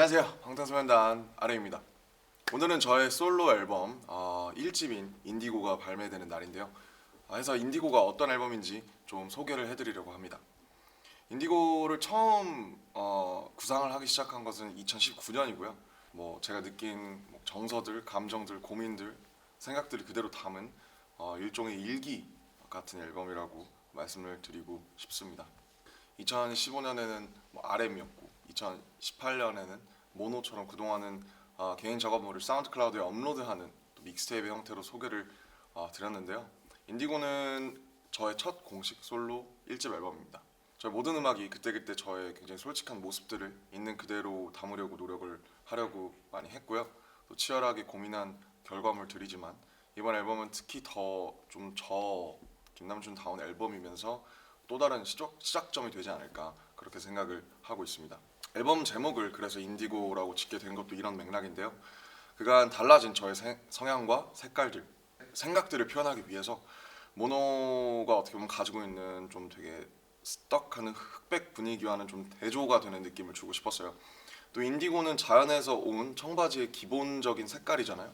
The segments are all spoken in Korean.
안녕하세요. 방탄소년단 아레입니다. 오늘은 저의 솔로 앨범 1집인 인디고가 발매되는 날인데요. 그래서 인디고가 어떤 앨범인지 좀 소개를 해드리려고 합니다. 인디고를 처음 구상을 하기 시작한 것은 2019년이고요. 제가 느낀 정서들, 감정들, 고민들, 생각들을 그대로 담은 일종의 일기 같은 앨범이라고 말씀을 드리고 싶습니다. 2015년에는 RM이었고 2018년에는 모노처럼 그동안은 개인 작업물을 사운드클라우드에 업로드하는 또 믹스테이프 형태로 소개를 드렸는데요. 인디고는 저의 첫 공식 솔로 1집 앨범입니다. 저의 모든 음악이 그때그때 저의 굉장히 솔직한 모습들을 있는 그대로 담으려고 노력을 하려고 많이 했고요. 또 치열하게 고민한 결과물들이지만 이번 앨범은 특히 더 좀 김남준 다운 앨범이면서 또 다른 시작점이 되지 않을까 그렇게 생각을 하고 있습니다. 앨범 제목을 그래서 인디고라고 짓게 된 것도 이런 맥락인데요. 그간 달라진 저의 성향과 색깔들, 생각들을 표현하기 위해서 모노가 어떻게 보면 가지고 있는 좀 되게 스떡하는 흑백 분위기와는 좀 대조가 되는 느낌을 주고 싶었어요. 또 인디고는 자연에서 온 청바지의 기본적인 색깔이잖아요.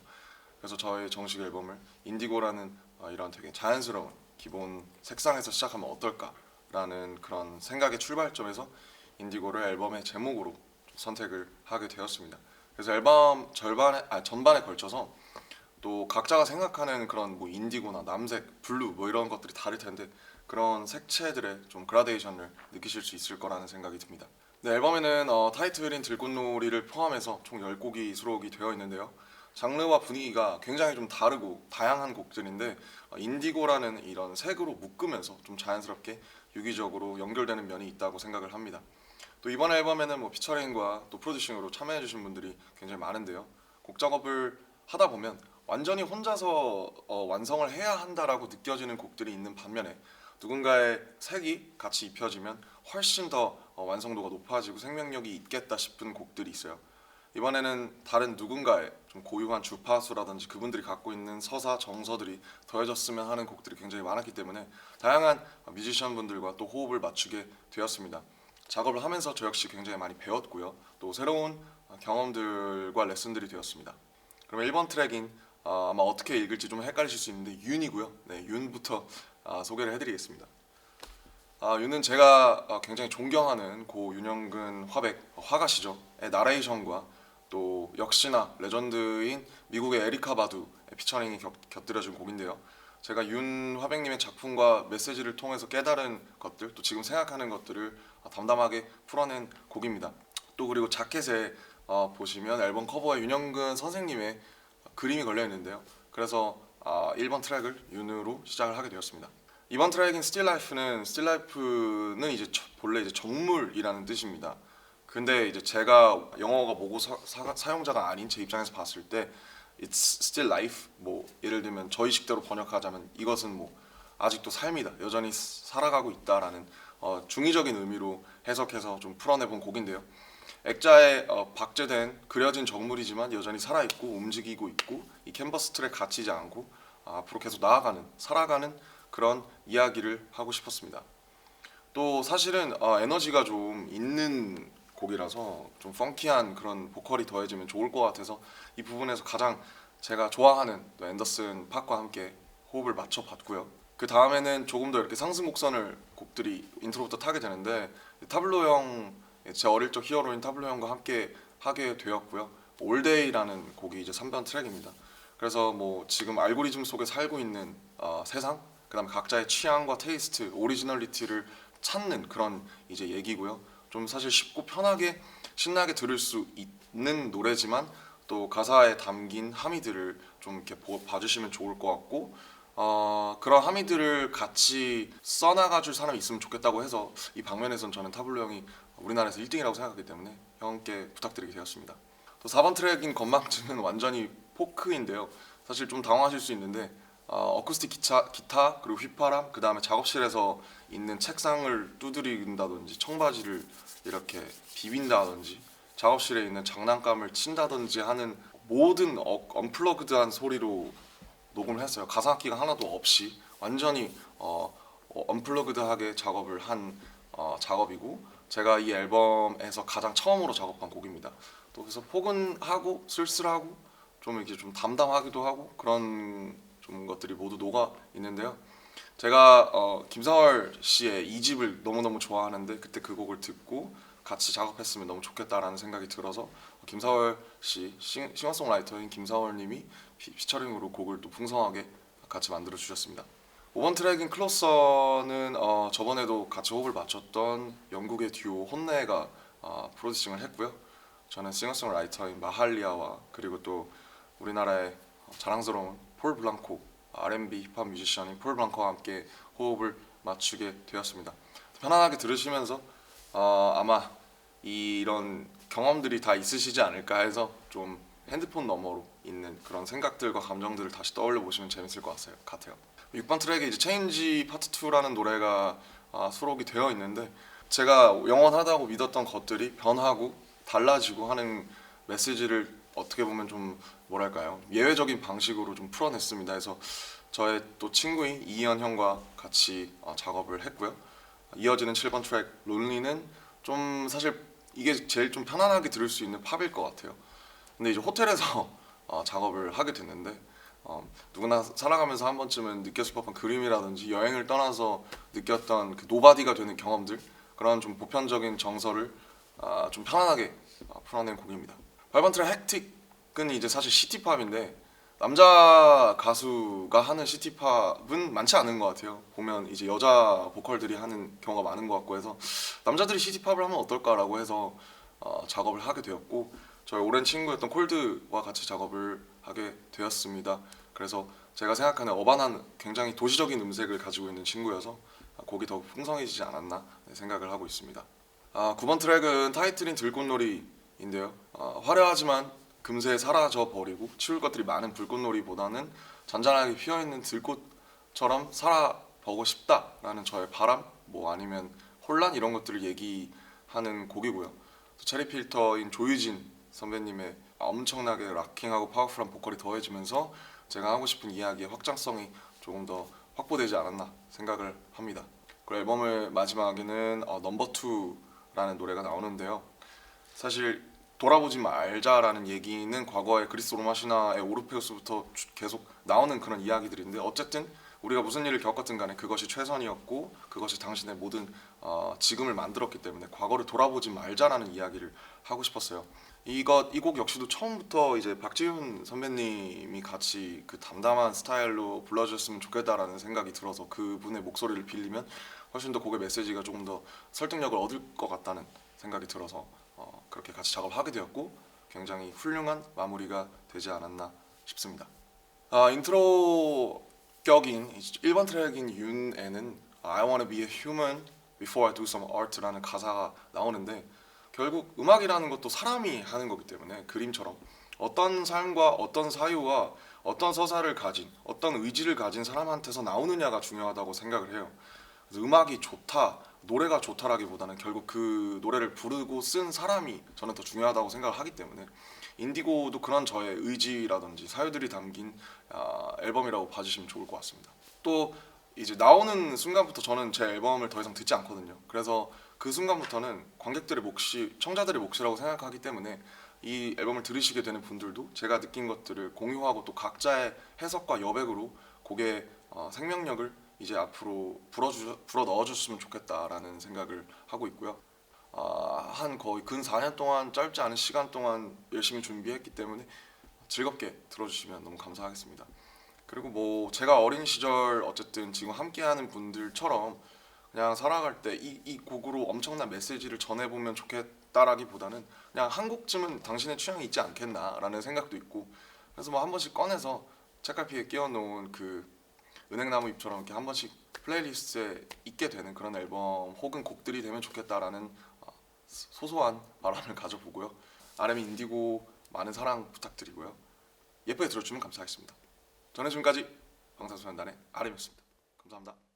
그래서 저의 정식 앨범을 인디고라는 이런 되게 자연스러운 기본 색상에서 시작하면 어떨까라는 그런 생각의 출발점에서 인디고를 앨범의 제목으로 선택을 하게 되었습니다. 그래서 앨범 전반에 걸쳐서 또 각자가 생각하는 그런 인디고나 남색, 블루 이런 것들이 다를 텐데 그런 색채들의 좀 그라데이션을 느끼실 수 있을 거라는 생각이 듭니다. 네, 앨범에는 타이틀인 들꽃놀이를 포함해서 총 10곡이 수록이 되어 있는데요. 장르와 분위기가 굉장히 좀 다르고 다양한 곡들인데 인디고라는 이런 색으로 묶으면서 좀 자연스럽게 유기적으로 연결되는 면이 있다고 생각을 합니다. 또 이번 앨범에는 피처링과 또 프로듀싱으로 참여해주신 분들이 굉장히 많은데요. 곡 작업을 하다 보면 완전히 혼자서 완성을 해야 한다라고 느껴지는 곡들이 있는 반면에 누군가의 색이 같이 입혀지면 훨씬 더 완성도가 높아지고 생명력이 있겠다 싶은 곡들이 있어요. 이번에는 다른 누군가의 좀 고유한 주파수라든지 그분들이 갖고 있는 서사, 정서들이 더해졌으면 하는 곡들이 굉장히 많았기 때문에 다양한 뮤지션 분들과 또 호흡을 맞추게 되었습니다. 작업을 하면서 저 역시 굉장히 많이 배웠고요. 또 새로운 경험들과 레슨들이 되었습니다. 그럼 1번 트랙인 아마 어떻게 읽을지 좀 헷갈리실 수 있는데 윤이고요. 네, 윤부터 소개를 해드리겠습니다. 윤은 제가 굉장히 존경하는 고 윤영근 화가시죠. 나레이션과 또 역시나 레전드인 미국의 에리카 바두의 피처링이 곁들여진 곡인데요. 제가 윤 화백님의 작품과 메시지를 통해서 깨달은 것들, 또 지금 생각하는 것들을 담담하게 풀어낸 곡입니다. 또 그리고 자켓에 보시면 앨범 커버에 윤영근 선생님의 그림이 걸려 있는데요. 그래서 1번 트랙을 윤으로 시작을 하게 되었습니다. 이번 트랙인 Still Life는 이제 본래 이제 정물이라는 뜻입니다. 근데 이제 제가 영어가 모고 사용자가 아닌 제 입장에서 봤을 때 It's still life. 예를 들면 저희 식대로 번역하자면 이것은 아직도 삶이다. 여전히 살아가고 있다라는 중의적인 의미로 해석해서 좀 풀어내본 곡인데요. 액자에 박제된 그려진 정물이지만 여전히 살아있고 움직이고 있고 이 캔버스 틀에 갇히지 않고 앞으로 계속 나아가는 살아가는 그런 이야기를 하고 싶었습니다. 또 사실은 에너지가 좀 있는 곡이라서 좀 펑키한 그런 보컬이 더해지면 좋을 것 같아서 이 부분에서 가장 제가 좋아하는 또 앤더슨 팍과 함께 호흡을 맞춰봤고요. 그 다음에는 조금 더 이렇게 상승 곡선을 곡들이 인트로부터 타게 되는데 타블로 형, 제 어릴 적 히어로인 타블로 형과 함께 하게 되었고요. 올데이라는 곡이 이제 3번 트랙입니다. 그래서 지금 알고리즘 속에 살고 있는 세상, 그다음에 각자의 취향과 테이스트, 오리지널리티를 찾는 그런 이제 얘기고요. 좀 사실 쉽고 편하게 신나게 들을 수 있는 노래지만 또 가사에 담긴 함의들을 좀 이렇게 봐주시면 좋을 것 같고 그런 함의들을 같이 써나가줄 사람이 있으면 좋겠다고 해서 이 방면에선 저는 타블로 형이 우리나라에서 1등이라고 생각하기 때문에 형께 부탁드리게 되었습니다. 또 4번 트랙인 건망증은 완전히 포크인데요. 사실 좀 당황하실 수 있는데 어쿠스틱 기타 그리고 휘파람 그 다음에 작업실에서 있는 책상을 두드린다든지 청바지를 이렇게 비빈다든지 작업실에 있는 장난감을 친다든지 하는 모든 언플러그드한 소리로 녹음을 했어요. 가사 악기가 하나도 없이 완전히 언플러그드하게 작업을 한 작업이고 제가 이 앨범에서 가장 처음으로 작업한 곡입니다. 또 그래서 포근하고 쓸쓸하고 좀 이렇게 좀 담담하기도 하고 그런 좀 것들이 모두 녹아 있는데요. 제가 김사월 씨의 2집을 너무너무 좋아하는데 그때 그 곡을 듣고 같이 작업했으면 너무 좋겠다라는 생각이 들어서 김사월 씨 싱어송라이터인 김사월 님이 피처링으로 곡을 또 풍성하게 같이 만들어 주셨습니다. 5번 트랙인 클로서는 저번에도 같이 호흡을 맞췄던 영국의 듀오 혼내가 프로듀싱을 했고요. 저는 싱어송라이터인 마할리아와 그리고 또 우리나라의 자랑스러운 폴 블랑코 R&B 힙합 뮤지션인 폴 블랑코와 함께 호흡을 맞추게 되었습니다. 편안하게 들으시면서 아마 이런 경험들이 다 있으시지 않을까 해서 좀 핸드폰 너머로 있는 그런 생각들과 감정들을 다시 떠올려 보시면 재밌을 것 같아요. 6번 트랙에 이제 체인지 파트 2라는 노래가 수록이 되어 있는데 제가 영원하다고 믿었던 것들이 변하고 달라지고 하는 메시지를 어떻게 보면 좀 뭐랄까요, 예외적인 방식으로 좀 풀어냈습니다. 해서 저의 또 친구인 이현 형과 같이 작업을 했고요. 이어지는 7번 트랙 론리는 좀 사실 이게 제일 좀 편안하게 들을 수 있는 팝일 것 같아요. 근데 이제 호텔에서 작업을 하게 됐는데 누구나 살아가면서 한 번쯤은 느꼈을 법한 그림이라든지 여행을 떠나서 느꼈던 그 노바디가 되는 경험들, 그런 좀 보편적인 정서를 좀 편안하게 풀어낸 곡입니다. 8번 트랙 헥틱은 이제 사실 시티팝인데 남자 가수가 하는 시티팝은 많지 않은 것 같아요. 보면 이제 여자 보컬들이 하는 경우가 많은 것 같고 해서 남자들이 시티팝을 하면 어떨까라고 해서 작업을 하게 되었고 저희 오랜 친구였던 콜드와 같이 작업을 하게 되었습니다. 그래서 제가 생각하는 어반한 굉장히 도시적인 음색을 가지고 있는 친구여서 곡이 더욱 풍성해지지 않았나 생각을 하고 있습니다. 9번 트랙은 타이틀인 들꽃놀이인데요. 화려하지만 금세 사라져 버리고 치울 것들이 많은 불꽃놀이보다는 잔잔하게 피어있는 들꽃처럼 살아보고 싶다라는 저의 바람, 뭐 아니면 혼란 이런 것들을 얘기하는 곡이고요. 체리 필터인 조유진 선배님의 엄청나게 락킹하고 파워풀한 보컬이 더해지면서 제가 하고 싶은 이야기의 확장성이 조금 더 확보되지 않았나 생각을 합니다. 그리고 앨범의 마지막에는 넘버 2라는 노래가 나오는데요. 사실 돌아보지 말자라는 얘기는 과거의 그리스 로마 신화의 오르페우스부터 계속 나오는 그런 이야기들인데 어쨌든 우리가 무슨 일을 겪었든 간에 그것이 최선이었고 그것이 당신의 모든 지금을 만들었기 때문에 과거를 돌아보지 말자라는 이야기를 하고 싶었어요. 이 곡 역시도 처음부터 이제 박지훈 선배님이 같이 그 담담한 스타일로 불러주셨으면 좋겠다라는 생각이 들어서 그분의 목소리를 빌리면 훨씬 더 곡의 메시지가 조금 더 설득력을 얻을 것 같다는 생각이 들어서 그렇게 같이 작업을 하게 되었고 굉장히 훌륭한 마무리가 되지 않았나 싶습니다. 인트로 격인 1번 트랙인 윤에는 I wanna be a human before I do some art라는 가사가 나오는데 결국 음악이라는 것도 사람이 하는 거기 때문에 그림처럼 어떤 삶과 어떤 사유와 어떤 서사를 가진 어떤 의지를 가진 사람한테서 나오느냐가 중요하다고 생각을 해요. 그래서 음악이 좋다, 노래가 좋다라기보다는 결국 그 노래를 부르고 쓴 사람이 저는 더 중요하다고 생각을 하기 때문에 인디고도 그런 저의 의지라든지 사유들이 담긴 앨범이라고 봐주시면 좋을 것 같습니다. 또 이제 나오는 순간부터 저는 제 앨범을 더 이상 듣지 않거든요. 그래서 그 순간부터는 관객들의 몫이 청자들의 몫이라고 생각하기 때문에 이 앨범을 들으시게 되는 분들도 제가 느낀 것들을 공유하고 또 각자의 해석과 여백으로 곡의 생명력을 이제 앞으로 불어 넣어줬으면 좋겠다라는 생각을 하고 있고요. 한 거의 근 4년 동안 짧지 않은 시간 동안 열심히 준비했기 때문에 즐겁게 들어주시면 너무 감사하겠습니다. 그리고 뭐 제가 어린 시절 어쨌든 지금 함께하는 분들처럼 그냥 살아갈 때 이 곡으로 엄청난 메시지를 전해보면 좋겠다라기보다는 그냥 한 곡쯤은 당신의 취향이 있지 않겠나라는 생각도 있고 그래서 뭐 한 번씩 꺼내서 책갈피에 끼워놓은 그 은행나무 잎처럼 이렇게 한 번씩 플레이리스트에 있게 되는 그런 앨범 혹은 곡들이 되면 좋겠다라는 소소한 바람을 가져보고요. RM 인디고 많은 사랑 부탁드리고요. 예쁘게 들어주면 감사하겠습니다. 저는 지금까지 방탄소년단의 RM이었습니다. 감사합니다.